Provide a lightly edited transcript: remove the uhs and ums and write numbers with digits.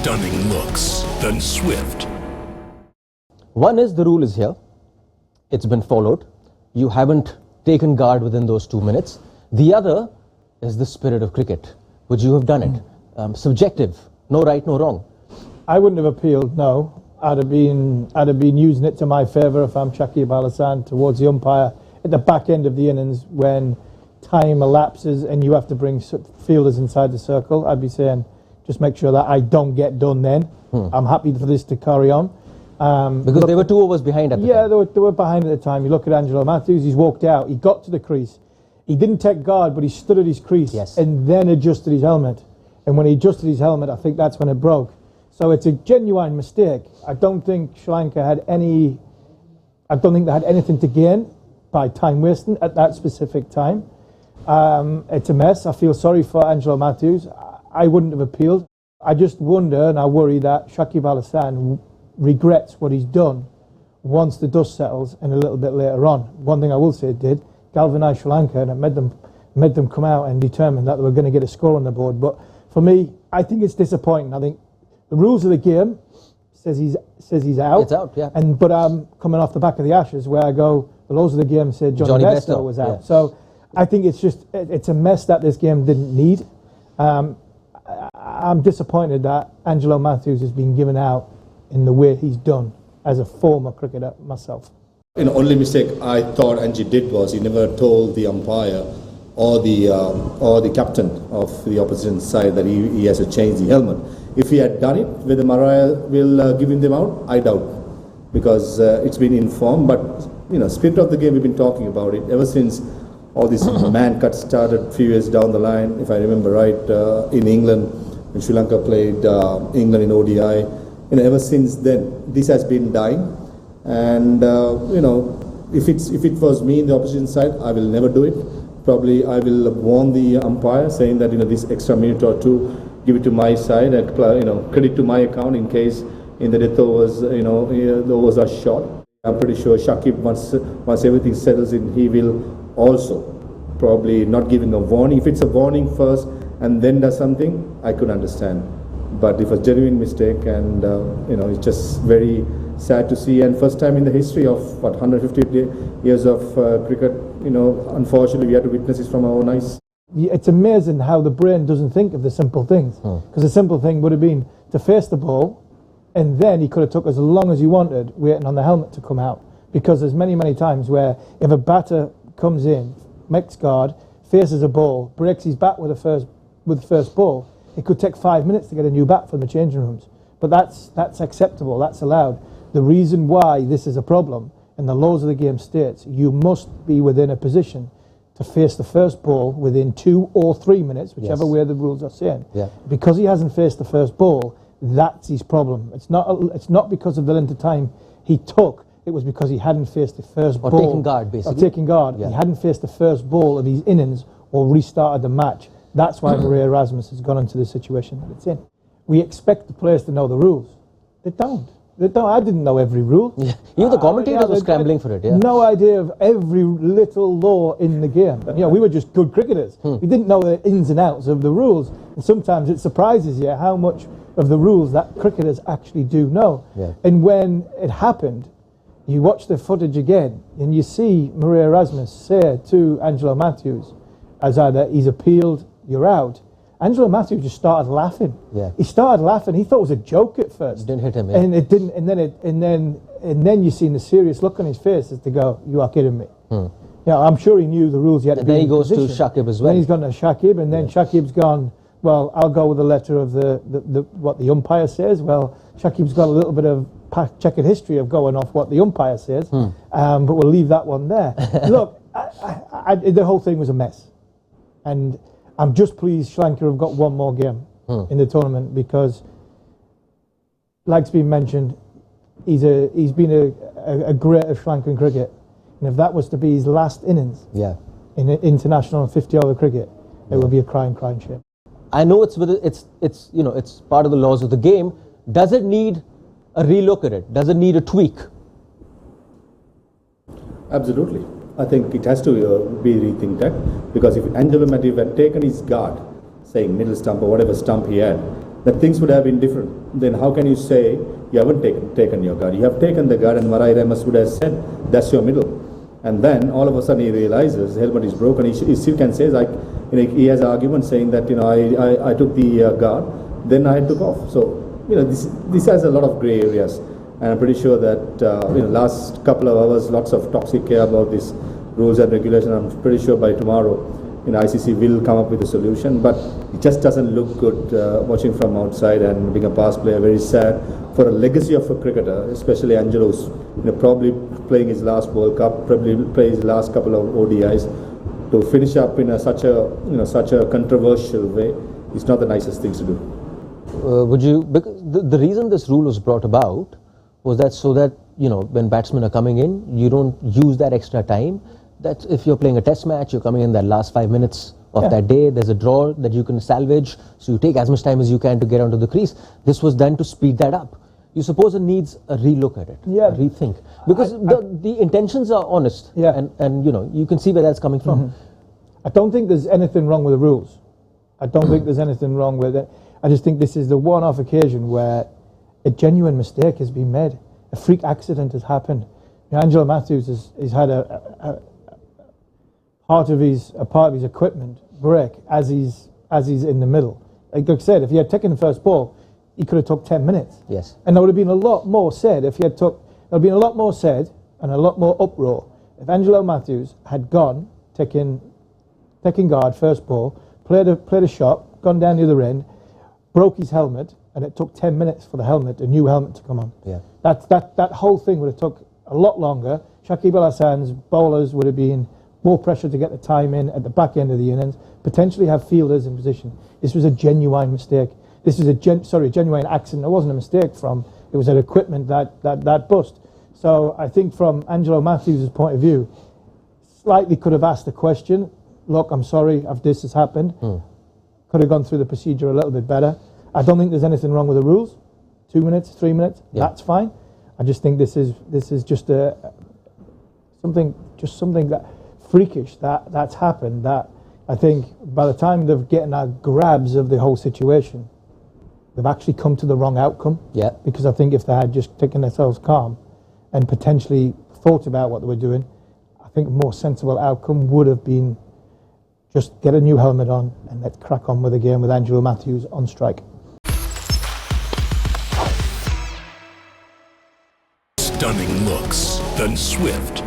stunning looks than swift. One is the rule is here. It's been followed. You haven't taken guard within those 2 minutes. The other is the spirit of cricket. Would you have done it? Subjective. No right, no wrong. I wouldn't have appealed, no. I'd have been using it to my favour if I'm Shakib Al Hasan towards the umpire at the back end of the innings when time elapses and you have to bring fielders inside the circle. I'd be saying, just make sure that I don't get done then. I'm happy for this to carry on. Because they were 2 overs behind at the time. Yeah, they were behind at the time. You look at Angelo Mathews, he's walked out, he got to the crease. He didn't take guard, but he stood at his crease and then adjusted his helmet. And when he adjusted his helmet, I think that's when it broke. So it's a genuine mistake. I don't think Sri Lanka had any... I don't think they had anything to gain by time wasting at that specific time. It's a mess. I feel sorry for Angelo Mathews. I wouldn't have appealed. I just wonder and I worry that Shakib Al Hasan regrets what he's done once the dust settles and a little bit later on. One thing I will say it did, galvanised Sri Lanka and it made them come out and determine that they were going to get a score on the board. But for me, I think it's disappointing. I think the rules of the game says he's out. It's out, yeah. But I'm coming off the back of the Ashes where I go, the laws of the game said Johnny Bairstow was out. Yeah. So I think it's a mess that this game didn't need. I'm disappointed that Angelo Mathews has been given out in the way he's done as a former cricketer myself. The only mistake I thought Angie did was he never told the umpire or the captain of the opposition side that he has to change the helmet. If he had done it, whether Mariah will give him them out, I doubt, because it's been informed. But spirit of the game, we've been talking about it ever since all this man cut started a few years down the line. If I remember right, in England, when Sri Lanka played England in ODI, ever since then this has been dying. And if it was me in the opposition side, I will never do it. Probably I will warn the umpire, saying that this extra minute or two, give it to my side, and credit to my account in case in the death overs, the overs are short. I'm pretty sure Shakib, once everything settles in, he will also probably not giving a warning. If it's a warning first and then does something, I could understand. But if a genuine mistake, and it's just very sad to see. And first time in the history of 150 years of cricket, unfortunately we had to witness this from our own eyes. It's amazing how the brain doesn't think of the simple things. Because the simple thing would have been to face the ball, and then he could have took as long as he wanted waiting on the helmet to come out. Because there's many times where if a batter comes in, makes guard, faces a ball, breaks his bat with the first ball, it could take 5 minutes to get a new bat from the changing rooms. But that's acceptable, that's allowed. The reason why this is a problem, and the laws of the game states, you must be within a position to face the first ball within 2 or 3 minutes, whichever way the rules are saying. Yeah. Because he hasn't faced the first ball, that's his problem. It's not because of the length of time he took. It was because he hadn't faced the first ball. Or taking guard, basically. Or taking guard. Yeah. He hadn't faced the first ball of his innings or restarted the match. That's why Maria Erasmus has gone into the situation that it's in. We expect the players to know the rules. They don't. I didn't know every rule. Yeah. Even the commentators were scrambling for it. Yeah. No idea of every little law in the game. We were just good cricketers. We didn't know the ins and outs of the rules. And sometimes it surprises you how much of the rules that cricketers actually do know. Yeah. And when it happened, you watch the footage again and you see Maria Erasmus say to Angelo Mathews, as either he's appealed, you're out. Angelo Mathews just started laughing. Yeah. He started laughing. He thought it was a joke at first. It didn't hit him. Yeah. And it didn't. And then you seen the serious look on his face as to go, "You are kidding me." I'm sure he knew the rules. He had to be in then he goes position. to Shakib as well. Then he's gone to Shakib, and then Shakib's gone. Well, I'll go with the letter of the what the umpire says. Well, Shakib's got a little bit of checkered history of going off what the umpire says, but we'll leave that one there. Look, the whole thing was a mess, and I'm just pleased Sri Lanka have got one more game in the tournament because, like's been mentioned, he's been a great of Sri Lankan cricket, and if that was to be his last innings in international 50-over cricket, it would be a crying shame. I know it's part of the laws of the game. Does it need a relook at it? Does it need a tweak? Absolutely. I think it has to be rethinked that, because if Angelo Mathews had taken his guard, saying middle stump or whatever stump he had, that things would have been different. Then how can you say you haven't taken your guard? You have taken the guard, and Marai Remus would have said, that's your middle. And then all of a sudden he realizes the helmet is broken. He still can say, like, he has an argument saying that, I took the guard, then I took off. So, this has a lot of grey areas. And I'm pretty sure that, last couple of hours, lots of toxic care about these rules and regulations. I'm pretty sure by tomorrow, ICC will come up with a solution, but it just doesn't look good watching from outside and being a past player. Very sad for a legacy of a cricketer, especially Angelo's, probably playing his last World Cup, probably play his last couple of ODIs, to finish up in such a controversial way. It's not the nicest things to do. Because the reason this rule was brought about was that so that when batsmen are coming in, you don't use that extra time. That if you're playing a test match, you're coming in that last 5 minutes of that day, there's a draw that you can salvage, so you take as much time as you can to get onto the crease. This was done to speed that up. You suppose it needs a relook at it, a rethink, because the intentions are honest, and you can see where that's coming from. I don't think there's anything wrong with the rules. I don't think there's anything wrong with it. I just think this is the one-off occasion where a genuine mistake has been made. A freak accident has happened. Angelo Mathews has had a part of his equipment break as he's in the middle. Like I said, if he had taken the first ball, he could have took 10 minutes. Yes. And there would have been a lot more said if he had took. There would have been a lot more said and a lot more uproar if Angelo Mathews had gone, taken guard, first ball, played a shot, gone down the other end, broke his helmet, and it took 10 minutes for a new helmet to come on. Yeah. That whole thing would have took a lot longer. Shakib Al Hassan's bowlers would have been more pressure to get the time in at the back end of the innings, potentially have fielders in position. This was a genuine mistake. This was a genuine accident. It wasn't a mistake it was an equipment that bust. So I think from Angelo Mathews' point of view, slightly could have asked the question, look, I'm sorry if this has happened. Could have gone through the procedure a little bit better. I don't think there's anything wrong with the rules. 2 minutes, 3 minutes, that's fine. I just think this is just something that freakish that's happened, that I think by the time they've getting our grabs of the whole situation, they've actually come to the wrong outcome. Yeah. Because I think if they had just taken themselves calm and potentially thought about what they were doing, I think a more sensible outcome would have been just get a new helmet on and let's crack on with the game with Angelo Mathews on strike. Stunning looks, then swift,